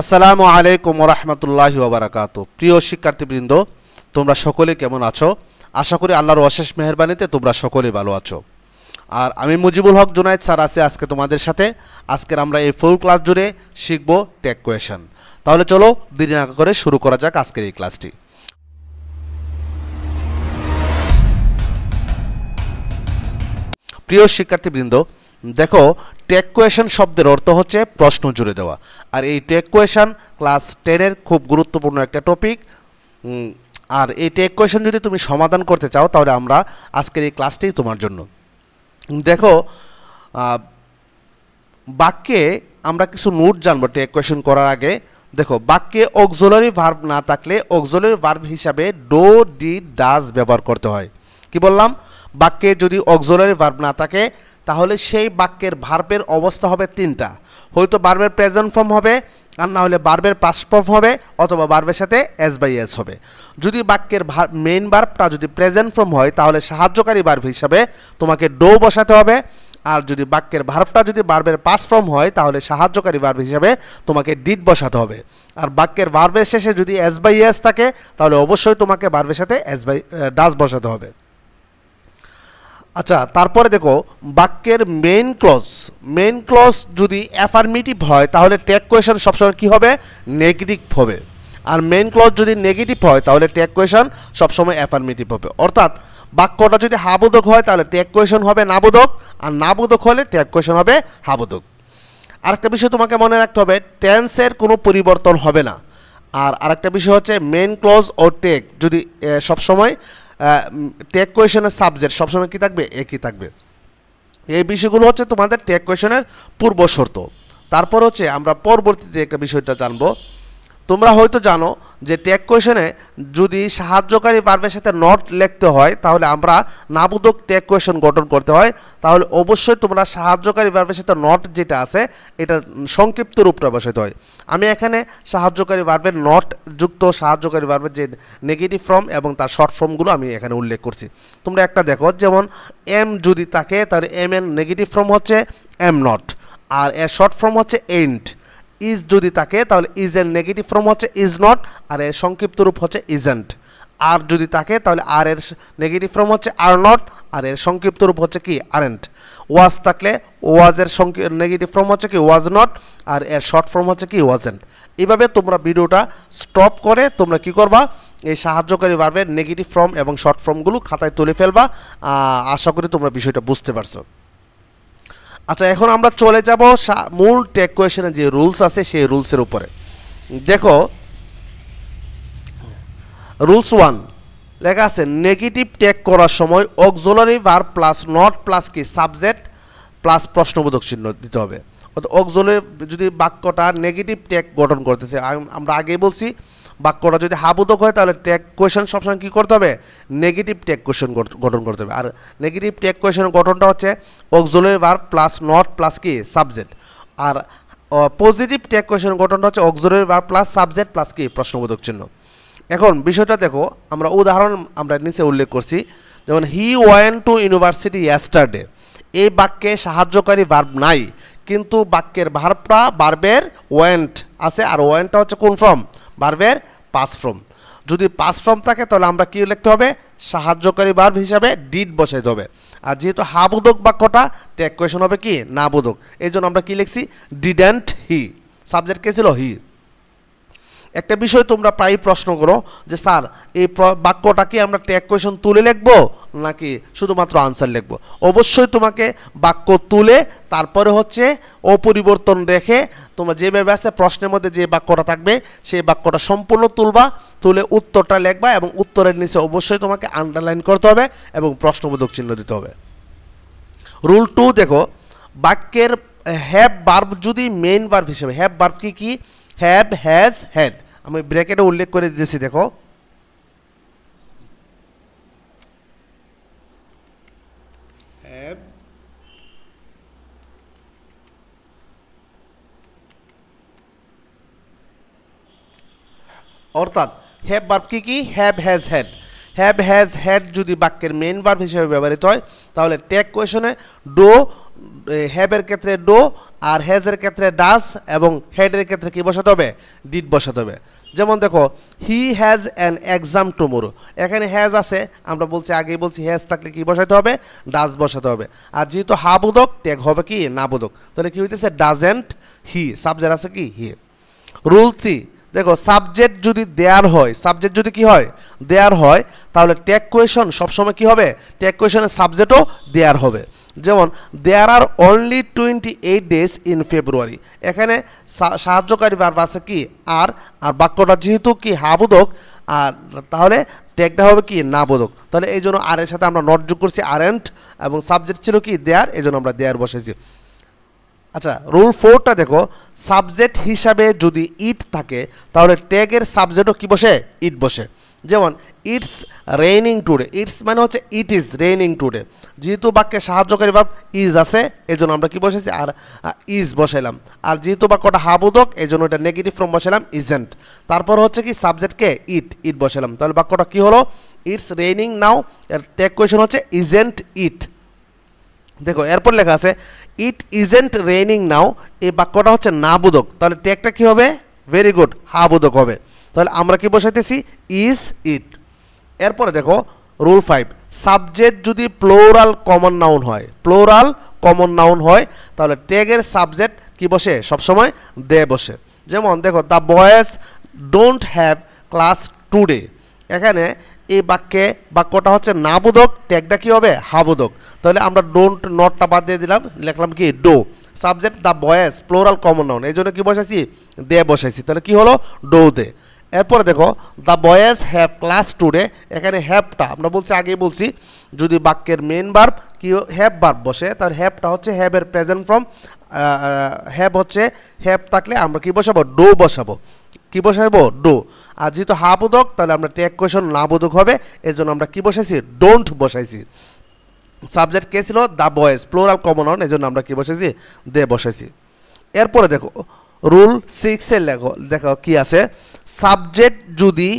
আসসালামু আলাইকুম ওয়া রাহমাতুল্লাহি ওয়া বারাকাতুহু। প্রিয় শিক্ষার্থীবৃন্দ, তোমরা সকলে কেমন আছো? আশা করি আল্লাহর অশেষ মেহেরবানিতে তোমরা সকলে ভালো আছো। আর আমি মুজিবুল হক জুনায়েদ স্যার আছি আজকে তোমাদের সাথে। আজকের আমরা এই ফুল ক্লাস জুড়ে শিখব টেক কোয়েশন। তাহলে চলো দেরি না করে শুরু করা যাক আজকের এই ক্লাসটি। প্রিয় শিক্ষার্থীবৃন্দ, দেখো, টেক কোয়েশন শব্দের অর্থ হচ্ছে প্রশ্ন জুড়ে দেওয়া। আর এই টেক কোয়েশন ক্লাস 10-এর খুব গুরুত্বপূর্ণ একটা টপিক। আর এই টেক কোয়েশন যদি তুমি সমাধান করতে চাও তাহলে আমরা আজকের এই ক্লাসটি তোমার জন্য। দেখো, বাক্যে আমরা কিছু নোট জানবো টেক কোয়েশন করার আগে। দেখো, বাক্যে অক্সিলারি ভার্ব না থাকলে অক্সিলারি ভার্ব হিসাবে ডো, ডিড, ডাজ ব্যবহার করতে হয়। কি বললাম? বাক্যে যদি অক্সিলারি ভার্ব না থাকে তাহলে সেই বাক্যের ভার্বের অবস্থা হবে তিনটা। হয়তো ভার্বের প্রেজেন্ট ফর্ম হবে, আর না হলে ভার্বের পাস্ট ফর্ম হবে, অথবা ভার্বের সাথে এস বাই এস হবে। যদি বাক্যের মেইন ভার্বটা যদি প্রেজেন্ট ফর্ম হয় তাহলে সাহায্যকারী ভার্ব হিসাবে তোমাকে ডো বসাতে হবে। আর যদি বাক্যের ভার্বটা যদি ভার্বের পাস্ট ফর্ম হয় তাহলে সাহায্যকারী ভার্ব হিসাবে তোমাকে ডিড বসাতে হবে। আর বাক্যের ভার্বের শেষে যদি এস বাই এস থাকে তাহলে অবশ্যই তোমাকে ভার্বের সাথে এস বাই ডাজ বসাতে হবে। আচ্ছা, তারপরে দেখো, বাক্যের মেইন ক্লজ যদি অ্যাফার্মেটিভ হয় তাহলে টেক কোয়েশন সবসময় কী হবে? নেগেটিভ হবে। আর মেইন ক্লজ যদি নেগেটিভ হয় তাহলে টেক কোয়েশন সবসময় অ্যাফার্মেটিভ হবে। অর্থাৎ বাক্যটা যদি হাবোধক হয় তাহলে টেক কোয়েশন হবে নাবোধক, আর নাবোধক হলে টেক কোয়েশন হবে হাবোধক। আরেকটা বিষয় তোমাকে মনে রাখতে হবে, টেন্সের কোনো পরিবর্তন হবে না। আর আরেকটা বিষয় হচ্ছে মেইন ক্লজ ও টেক যদি সবসময় টেক কোয়েশনের সাবজেক্ট সবসময় কী থাকবে? একই থাকবে। এই বিষয়গুলো হচ্ছে তোমাদের টেক কোয়েশনের পূর্ব শর্ত। তারপর হচ্ছে আমরা পরবর্তীতে একটা বিষয়টা জানবো। তোমরা হয়তো জানো যে টেক কোয়েশনে যদি সাহায্যকারী ভার্বের সাথে নট লিখতে হয় তাহলে আমরা নাবোধক টেক কোয়েশন গঠন করতে হয়। তাহলে অবশ্যই তোমরা সাহায্যকারী ভার্বের সাথে নট যেটা আছে এটার সংক্ষিপ্ত রূপটা বসাতে হয়। আমি এখানে সাহায্যকারী ভার্বের নট যুক্ত সাহায্যকারী ভার্বের যে নেগেটিভ ফর্ম এবং তার শর্ট ফর্মগুলো আমি এখানে উল্লেখ করছি। তোমরা একটা দেখো, যেমন এম যদি থাকে তাহলে এম এর নেগেটিভ ফর্ম হচ্ছে এম নট, আর এর শর্ট ফর্ম হচ্ছে এন্ড। ইজ যদি থাকে তাহলে ইজ এর নেগেটিভ ফর্ম হচ্ছে ইজ নট, আর এর সংক্ষিপ্ত রূপ হচ্ছে ইজেন্ট। আর যদি থাকে তাহলে আর এর নেগেটিভ ফর্ম হচ্ছে আর নট, আর এর সংক্ষিপ্ত রূপ হচ্ছে কি? আরেন্ট। ওয়াজ থাকলে ওয়াজ এর নেগেটিভ ফর্ম হচ্ছে কি? ওয়াজ নট, আর এর শর্ট ফর্ম হচ্ছে কি? ওয়াজেন্ট। এইভাবে তোমরা ভিডিওটা স্টপ করে তোমরা কি করবা? এই সাহায্যকারী ভার্বের নেগেটিভ ফর্ম এবং শর্ট ফর্মগুলো খাতায় তুলে ফেলবা। আশা করি তোমরা বিষয়টা বুঝতে পারছো। আচ্ছা, এখন আমরা চলে যাব মূল টেক কোয়েশনের যে রুলস আছে সেই রুলসের উপরে। দেখো, রুলস 1 লেখা আছে, নেগেটিভ টেক করার সময় auxiliary verb plus not plus কি? সাবজেক্ট প্লাস প্রশ্নবোধক চিহ্ন দিতে হবে। অর্থাৎ অক্সিলারি যদি বাক্যটা নেগেটিভ টেক গঠন করতেছে, আমরা আগেই বলছি বাক্যটা যদি হাবোধক হয় তাহলে টেক কোয়েশন সবসময় কী করতে হবে? নেগেটিভ টেক কোয়েশন গঠন করতে হবে। আর নেগেটিভ টেক কোয়েশনের গঠনটা হচ্ছে auxiliary verb plus not plus কি? সাবজেক্ট। আর পজিটিভ টেক কোয়েশনের গঠনটা হচ্ছে auxiliary verb plus subject plus কি? প্রশ্নবোধক চিহ্ন। এখন বিষয়টা দেখো, আমরা উদাহরণ আমরা নিচে উল্লেখ করছি, যেমন he went to university yesterday. এই বাক্যে সাহায্যকারী ভার্ব নাই, কিন্তু বাক্যের ভার্বের ওয়েন্ট আছে, আর ওয়েন্টটা হচ্ছে কোন ফর্ম? ভার্বের পাস্ট ফর্ম। যদি পাস্ট ফর্ম থাকে তাহলে আমরা কি লিখতে হবে? সাহায্যকারী ভার্ব হিসাবে ডিড বসাইতে হবে। আর যেহেতু হাবোধক বাক্যটা টেক কোয়েশন হবে কি? নাবোধক। এই জন্য আমরা কি লিখছি? Didn't he. সাবজেক্ট কে ছিল? হি। একটা বিষয় তোমরা প্রায় প্রশ্ন করো যে স্যার এই বাক্যটা কি আমরা টেক কোয়েশন তুলে লিখবো নাকি শুধুমাত্র আনসার লিখবো? অবশ্যই তোমাকে বাক্য তুলে তারপরে হচ্ছে অপরিবর্তন রেখে তোমরা যেভাবে আছে প্রশ্নের মধ্যে যে বাক্যটা থাকবে সেই বাক্যটা সম্পূর্ণ তুলে উত্তরটা লিখবা, এবং উত্তরের নিচে অবশ্যই তোমাকে আন্ডারলাইন করতে হবে এবং প্রশ্নবোধক চিহ্ন দিতে হবে। রুল 2 দেখো, বাক্যের হ্যাভ ভার্ব যদি মেইন ভার্ব হিসেবে, হ্যাভ ভার্ব কি? Have, has, had. আমি ব্র্যাকেটে উল্লেখ করে দিয়েছি, দেখো। হ্যাভ, অর্থাৎ হ্যাভ ভার্ব কি? Have, has, had. Have, has, had যদি বাক্যের মেইন ভার্ব হিসেবে ব্যবহৃত হয় তাহলে টেক কোয়েশনে ডো হ্যাভের ক্ষেত্রে ডো, আর হ্যাজের ক্ষেত্রে ডাজ, এবং হেডের ক্ষেত্রে কি বসাতে হবে, ডিড বসাতে হবে। যেমন দেখো he has an exam tomorrow, এখানে হ্যাজ আছে, আমরা বলছি আগেই বলছি হ্যাজ থাকলে কি বসাতে হবে, ডাজ বসাতে হবে। আর যেহেতু হা বোধক ট্যাগ হবে কি না বোধক, তাহলে কি হইতেছে ডাজেন্ট হি, সাবজেক্ট আছে কি হি। রুল 3, দেখো সাবজেক্ট যদি দেয়ার হয়, সাবজেক্ট যদি কি হয় দেয়ার হয়, তাহলে ট্যাগ কোয়েশন সবসময় কি হবে, ট্যাগ কোয়েশনের সাবজেক্টও দেয়ার হবে। যেমন দেয়ার আর অনলি 28 ডেজ ইন ফেব্রুয়ারি, এখানে সাহায্যকারী ভার্ব আছে কি আর, আর বাক্যটা যেহেতু কি হাবোধক, আর তাহলে ট্যাগটা হবে কি না বোধক, তাহলে এই জন্য আর এর সাথে আমরা নট যোগ করছি আরেন্ট, এবং সাবজেক্ট ছিল কি দেয়ার, এই জন্য আমরা দেয়ার বসেছি। আচ্ছা রুল 4টা দেখো, সাবজেক্ট হিসাবে যদি ইট থাকে তাহলে ট্যাগের সাবজেক্টও কি বসে, ইট বসে। যেমন ইটস রেইনিং টুডে, ইটস মানে হচ্ছে ইট ইজ রেইনিং টুডে, যেহেতু বাক্যে সাহায্যকারী ভাব ইজ আছে এই জন্য আমরা কি বসেছি আর ইজ বসাইলাম, আর যেহেতু বাক্যটা হাবোধক এই জন্য এটা নেগেটিভ ফর্ম বসাইলাম ইজেন্ট, তারপর হচ্ছে কি সাবজেক্টকে ইট, ইট বসাইলাম, তাহলে বাক্যটা কি হলো, ইটস রেইনিং নাও, এর ট্যাগ কোয়েশন হচ্ছে ইজেন্ট ইট। দেখো এরপর লেখা আছে ইট ইজেন্ট রেইনিং নাও, এই বাক্যটা হচ্ছে না বোধক, তাহলে ট্যাগটা কি হবে, ভেরি গুড হা বোধক হবে, তাহলে আমরা কি বসাইতেছি ইজ ইট। এরপরে দেখো রুল 5, সাবজেক্ট যদি প্লোরাল কমন নাউন হয়, প্লোরাল কমন নাউন হয়, তাহলে ট্যাগের সাবজেক্ট কি বসে সবসময় দে বসে। যেমন দেখো the boys don't have class today, এখানে এই বাক্যটা হচ্ছে না বোধক, ট্যাগটা কি হবে হাবোধক, তাহলে আমরা ডোন্ট নটটা বাদ দিয়ে দিলাম, লিখলাম কি do, subject the boys plural common noun, এই জন্য কি বসাইছি দে বসাইছি, তাহলে কি হলো ডো দে। এরপরে দেখো the boys have class today, এখানে হ্যাভটা আমরা বলছি আগেই বলছি যদি বাক্যের মেন ভার্ব কি হ্যাভ ভার্ব বসে, তাহলে হ্যাভটা হচ্ছে হ্যাভের প্রেজেন্ট ফর্ম, হ্যাভ হচ্ছে হ্যাভ থাকলে আমরা কি বসাবো ডো বসাবো, কি বসাবো ডো, আর যেহেতু হা বোধক তাহলে আমরা ট্যাগ কোয়েশন না বোধক হবে, এর জন্য আমরা কি বসাইছি ডোন্ট বসাইছি। সাবজেক্ট কে ছিল the boys plural common noun, এই জন্য আমরা কি বসাইছি দে বসাইছি। এরপরে দেখো রুল 6 দেখো কি আছে, সাবজেক্ট যদি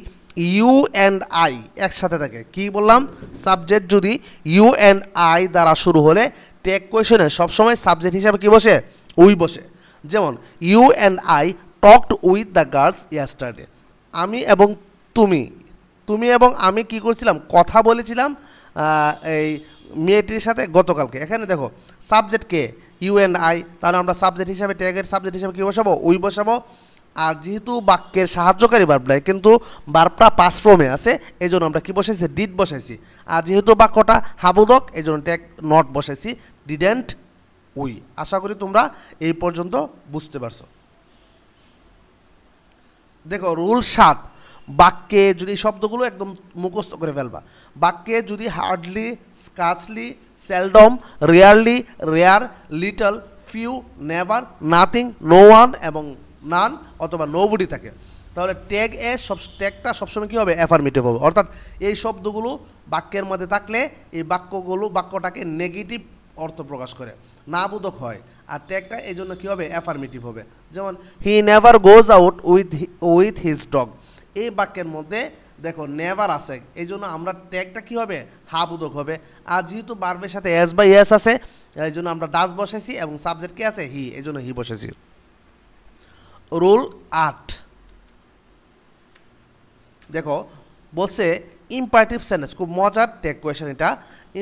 ইউ অ্যান্ড আই একসাথে থাকে, কি বললাম সাবজেক্ট যদি ইউ অ্যান্ড আই দ্বারা শুরু হলে ট্যাগ কোয়েশনে সবসময় সাবজেক্ট হিসাবে কি বসে উই বসে। যেমন you and I talked with the girls yesterday, আমি এবং তুমি, তুমি এবং আমি কি করছিলাম কথা বলেছিলাম এই মেয়েটির সাথে গতকালকে। এখানে দেখো সাবজেক্ট কে ইউ অ্যান্ড আই, তাহলে আমরা সাবজেক্ট হিসাবে ট্যাগের সাবজেক্ট হিসাবে কী বসাবো উই বসাবো, আর যেহেতু বাক্যের সাহায্যকারী ভার্ব নাই কিন্তু ভার্বটা পাস্ট ফর্মে আছে এই জন্য আমরা কী বসাইছি ডিড বসাইছি, আর যেহেতু বাক্যটা হাবোধক এই জন্য ট্যাগ নট বসাইছি ডিডেন্ট উই। আশা করি তোমরা এই পর্যন্ত বুঝতে পারছো। দেখো রুল 7, বাক্যে যদি শব্দগুলো একদম মুখস্থ করে ফেলবা, বাক্যে যদি hardly, scarcely, seldom, rarely, rare, little, few, never, nothing, no one এবং নান অথবা নোবডি থাকে, তাহলে ট্যাগটা সবসময় কী হবে অ্যাফার্মেটিভ হবে, অর্থাৎ এই শব্দগুলো বাক্যের মধ্যে থাকলে এই বাক্যটাকে নেগেটিভ অর্থ প্রকাশ করে, না বোধক হয়, আর ট্যাগটা এই জন্য কী হবে অ্যাফার্মেটিভ হবে। যেমন he never goes out with his dog, এই বাক্যের মধ্যে দেখো নেভার আছে এই জন্য আমরা ট্যাগটা কী হবে হা বোধক হবে, আর যেহেতু ভার্বের সাথে এস বা এস আছে এই জন্য আমরা ডাজ বসাইছি এবং সাবজেক্ট কে আছে হি, এই জন্য হি বসেছি। রুল 8 দেখো বলছে ইম্পারেটিভ সেন্টেন্স, খুব মজার ট্যাগ কোয়েশন এটা,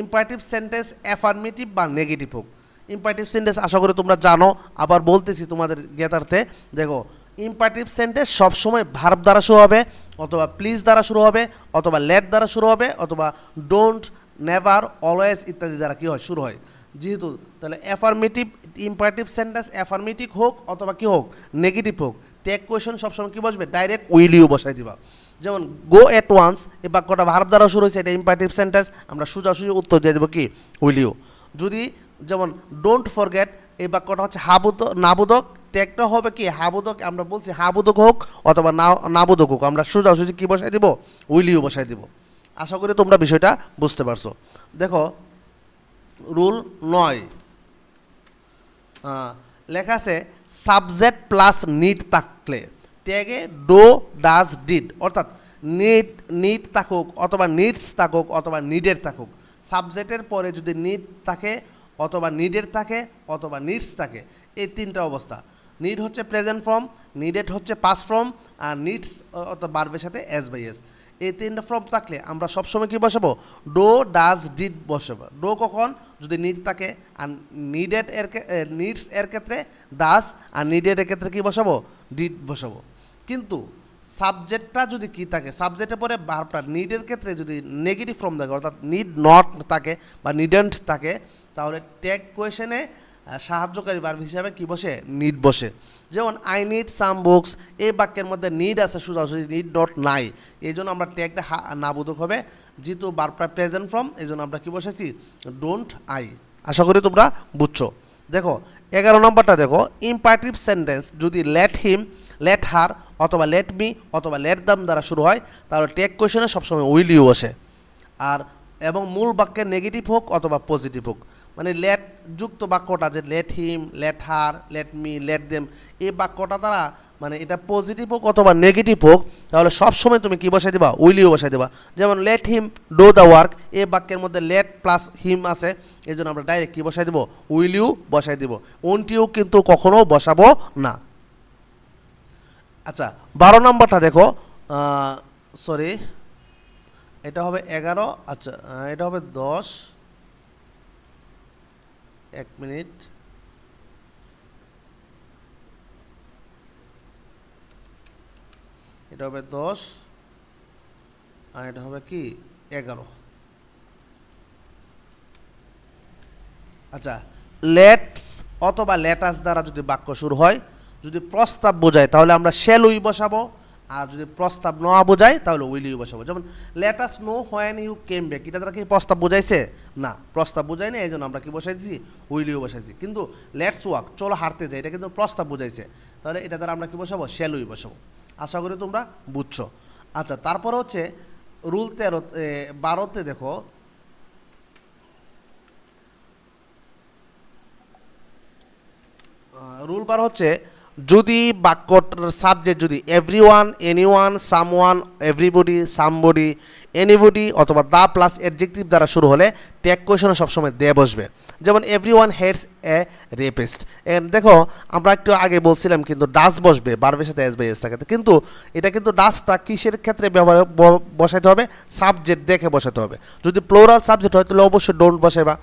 ইম্পারেটিভ সেন্টেন্স অ্যাফার্মেটিভ বা নেগেটিভ হোক। ইম্পারেটিভ সেন্টেন্স আশা করি তোমরা জানো, আবার বলতেছি তোমাদের জ্ঞাতার্থে। দেখো ইম্পারেটিভ সেন্টেন্স সবসময় ভার্ব দ্বারা শুরু হবে, অথবা প্লিজ দ্বারা শুরু হবে, অথবা লেট দ্বারা শুরু হবে, অথবা ডোন্ট, নেভার, অলওয়েজ ইত্যাদি দ্বারা কী হয় শুরু হয়। যেহেতু তাহলে অ্যাফার্মেটিভ ইম্পারেটিভ সেন্টেন্স অ্যাফার্মেটিভ হোক অথবা কী হোক নেগেটিভ হোক, ট্যাগ কোয়েশন সবসময় কী বসবে ডাইরেক্ট উইল ইউ বসাই দিবা। যেমন গো এট ওয়ান্স এই বাক্যটা ভার্ব দ্বারা শুরু হয়েছে, এটা ইম্পারেটিভ সেন্টেন্স, আমরা সোজাসুজি উত্তর দিয়ে দেবো কি উইল ইউ। যদি যেমন ডোন্ট ফরগেট এই বাক্যটা হচ্ছে নাবোধক, ট্যাগটা হবে কি হাবোধক, আমরা বলছি হাবোধক হোক অথবা নাবোধক হোক, আমরা সোজাসুজি কী বসাই দিব উইল ইউ বসাই দিব। আশা করি তোমরা বিষয়টা বুঝতে পারছো। দেখো রুল 9 লেখা আছে সাবজেক্ট প্লাস নিড থাকলে ট্যাগে ডো ডাজ ডিড, অর্থাৎ নিড থাকুক অথবা নিডস থাকুক অথবা নিডের থাকুক, সাবজেক্টের পরে যদি নিড থাকে অথবা নিডেড থাকে অথবা নিডস থাকে, এই তিনটা অবস্থা। নিড হচ্ছে প্রেজেন্ট ফর্ম, নিডেড হচ্ছে পাস্ট ফর্ম, আর নিডস অথবা ভার্বের সাথে এস বাই এস। এই তিনটা ফর্ম থাকলে আমরা সবসময় কী বসাবো? ডো, ডাজ, ডিড বসাবো। ডো কখন? যদি নিড থাকে। আর নিডেড নিডস এর ক্ষেত্রে ডাজ, আর নিডেড এর ক্ষেত্রে কী বসাবো? ডিড বসাবো। কিন্তু সাবজেক্টটা যদি কী থাকে, সাবজেক্টের পরে ভার্বটা নিডের ক্ষেত্রে যদি নেগেটিভ ফর্ম থাকে, অর্থাৎ নিড নট থাকে বা নিডেন্ট থাকে, তাহলে ট্যাগ কোয়েশনে সাহায্যকারী ভার্ব হিসাবে কী বসে? নিড বসে। যেমন আই নিড সাম বুকস, এই বাক্যের মধ্যে নিড আছে সোজাসুজি, নিড নট নাই, এই জন্য আমরা ট্যাগটা নাবোধক হবে। যেহেতু ভার্বটা প্রেজেন্ট ফর্ম, এই জন্য আমরা কী বসেছি? Don't I. আশা করি তোমরা বুঝছো। দেখো 11 নম্বরটা দেখো, ইম্পারেটিভ সেন্টেন্স যদি লেট হিম, লেট হার অথবা লেট মি অথবা লেট দাম দ্বারা শুরু হয়, তাহলে ট্যাগ কোয়েশনে সবসময় উইল ইউ বসে। আর এবং মূল বাক্যের নেগেটিভ হোক অথবা পজিটিভ হোক, মানে লেট যুক্ত বাক্যটা যে let him, let her, let me, let them, এই বাক্যটা দ্বারা মানে এটা পজিটিভ হোক অথবা নেগেটিভ হোক, তাহলে সবসময় তুমি কী বসাই দেবা? উইল ইউ বসাই দেবা। যেমন let him do the work, এই বাক্যের মধ্যে লেট প্লাস হিম আছে, এই জন্য আমরা ডাইরেক্ট কী বসাই দেবো? উইল ইউ বসাই দেবো। ওন্ট ইউ কিন্তু কখনো বসাবো না। আচ্ছা 12 নম্বরটা দেখো, সরি এটা হবে 11, আচ্ছা এটা হবে 10, 1 মিনিট, এটা হবে 10 আর এটা হবে কি 11। আচ্ছা লেটস অথবা লেটাস দ্বারা যদি বাক্য শুরু হয়, যদি প্রস্তাব বোঝায় তাহলে আমরা শ্যাল উই বসাবো, আর যদি প্রস্তাব না বোঝায় তাহলে উইল ইউ বসাবো। যেমন let us know when you came back, এটা দ্বারা কি প্রস্তাব বোঝাইছে? না, প্রস্তাব বোঝায় না, এই জন্য আমরা কি বসাইছি? উইল ইউ বসাইছি। কিন্তু লেটস ওয়াক, চলো হাঁটতে যাই, এটা কিন্তু প্রস্তাব বোঝাইছে, তাহলে এটা দ্বারা আমরা কি বসাবো? শ্যাল উই বসাবো। আশা করি তোমরা বুঝছো। আচ্ছা তারপরে হচ্ছে রুল 12তে দেখো, রুল 12 হচ্ছে যদি বাক্যটার সাবজেক্ট যদি everyone, anyone, someone, everybody, somebody, anybody অথবা দা প্লাস অ্যাডজেক্টিভ দ্বারা শুরু হলে ট্যাগ কোয়েশনে সবসময় দে বসবে। যেমন এভরিওয়ান হেটস এ রেপিস্ট, দেখো আমরা একটু আগে বলছিলাম কিন্তু ডাস বসবে, ভার্বের সাথে এস বাই এস থাকে, কিন্তু এটা কিন্তু ডাসটা কিসের ক্ষেত্রে ব্যবহার বসাইতে হবে? সাবজেক্ট দেখে বসাতে হবে। যদি প্লোরাল সাবজেক্ট হয় তাহলে অবশ্যই ডোন্ট বসাইবা।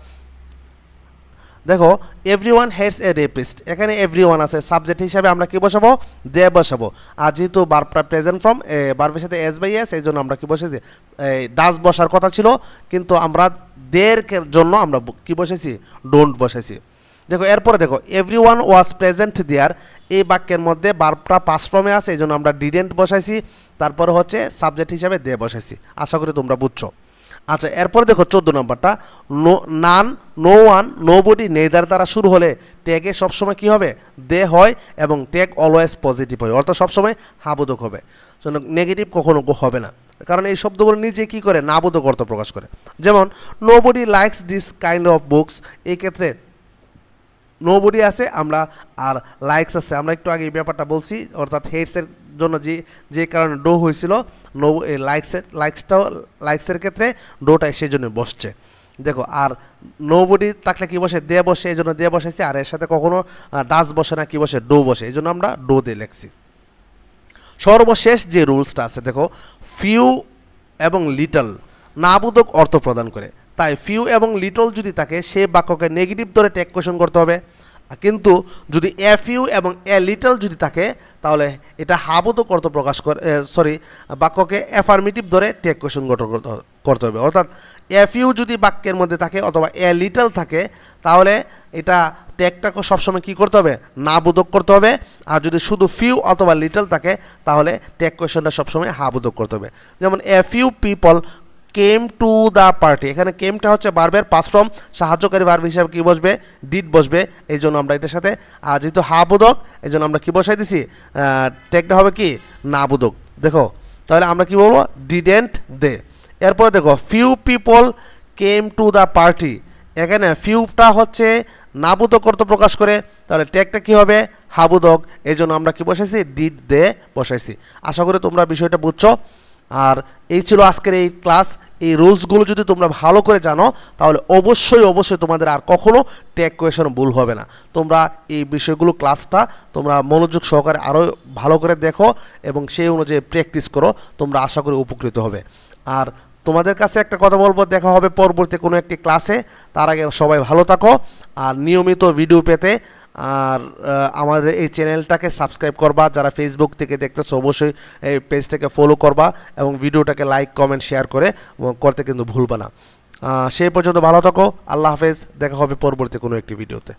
দেখো এভরিওয়ান হেটস এ রেপিস্ট, এখানে এভরিওয়ান আছে, সাবজেক্ট হিসাবে আমরা কি বসাবো? দে বসাবো। আর যেহেতু ভার্বটা প্রেজেন্ট ফর্ম, ভার্বের সাথে এস বাই এস, এই জন্য আমরা কি বসেছি? ডাস বসার কথা ছিল, কিন্তু আমরা দের জন্য আমরা কি বসেছি? ডোন্ট বসেছি। দেখো এরপরে দেখো এভরিওয়ান ওয়াজ প্রেজেন্ট দেয়ার, এই বাক্যের মধ্যে ভার্বটা পাস্ট ফর্মে আছে, এই জন্য আমরা ডিডেন্ট বসাইছি, তারপরে হচ্ছে সাবজেক্ট হিসাবে দে বসাইছি। আশা করি তোমরা বুঝছো। আচ্ছা এরপরে দেখো 14 নম্বরটা, none, no one, nobody, neither দ্বারা শুরু হলে ট্যাগে সবসময় কী হবে? দে হয়, এবং ট্যাগ অলওয়েজ পজিটিভ হয়, অর্থাৎ সবসময় হাবোধক হবে, নেগেটিভ কখনো হবে না, কারণ এই শব্দগুলো নিজে কী করে? নাবোধক অর্থ প্রকাশ করে। যেমন nobody likes this kind of books, এই ক্ষেত্রে নো বডি আছে আমরা, আর লাইকস আছে, আমরা একটু আগে এই ব্যাপারটা বলছি, অর্থাৎ হেডসের জন্য যে কারণে ডো হয়েছিল, নো লাইকসের ক্ষেত্রে ডোটা সেই জন্য বসছে। দেখো আর নো বডি থাকলে কী বসে? দে বসে, এই জন্য দে বসেছি, আর এর সাথে কখনো ডাস বসে না, কী বসে? ডো বসে, এই জন্য আমরা ডো দিয়ে লিখছি। সর্বশেষ যে রুলসটা আছে দেখো, ফিউ এবং লিটল নাবোধক অর্থ প্রদান করে, তাই ফিউ এবং লিটল যদি থাকে সে বাক্যকে নেগেটিভ ধরে ট্যাগ কোয়েশন করতে হবে। কিন্তু যদি এ ফিউ এবং এ লিটল যদি থাকে তাহলে এটা হাবোধক অর্থ প্রকাশ করে, বাক্যকে অ্যাফার্মেটিভ ধরে ট্যাগ কোয়েশন করতে হবে। অর্থাৎ এ ফিউ যদি বাক্যের মধ্যে থাকে অথবা এ লিটল থাকে, তাহলে এটা ট্যাগটাকে সবসময় কী করতে হবে? নাবোধক করতে হবে। আর যদি শুধু ফিউ অথবা লিটল থাকে তাহলে ট্যাগ কোয়েশনটা সবসময় হাবোধক করতে হবে। যেমন a few people came to the party, এখানে কেমটা হচ্ছে ভার্বের পাস্ট ফর্ম, সাহায্যকারী ভার্ব হিসাবে কী বসবে? ডিড বসবে, এই জন্য আমরা এটার সাথে, আর যেহেতু হাবোধক এই জন্য আমরা কী বসাই দিছি? ট্যাগটা হবে কি? নাবোধক। দেখো তাহলে আমরা কি বলবো? ডিডেন্ট দে। এরপরে দেখো few people came to the party, এখানে ফিউটা হচ্ছে নাবোধক অর্থ প্রকাশ করে, তাহলে ট্যাগটা কী হবে? হাবোধক, এই জন্য আমরা কি বসাইছি? ডিড দে বসাইছি। আশা করি তোমরা বিষয়টা বুঝছো। আর এই ছিল আজকের এই ক্লাস। এই রুলসগুলো যদি তোমরা ভালো করে জানো তাহলে অবশ্যই তোমাদের আর কখনো ট্যাগ কোয়েশন ভুল হবে না। তোমরা এই বিষয়গুলো ক্লাসটা তোমরা মনোযোগ সহকারে আরও ভালো করে দেখো এবং সেই অনুযায়ী প্র্যাকটিস করো, তোমরা আশা করি উপকৃত হবে। আর তোমাদের কাছে একটা কথা বলবো, দেখা হবে পরবর্তী কোনো একটি ক্লাসে। তার আগে সবাই ভালো থাকো আর নিয়মিত ভিডিও পেতে আর আমাদের এই চ্যানেলটাকে সাবস্ক্রাইব করবা। যারা ফেসবুক থেকে দেখতেছো অবশ্যই এই পেজটাকে ফলো করবা এবং ভিডিওটাকে লাইক কমেন্ট শেয়ার করতে কিন্তু ভুলবা না। সেই পর্যন্ত ভালো থাকো, আল্লাহ হাফেজ, দেখা হবে পরবর্তী কোনো একটি ভিডিওতে।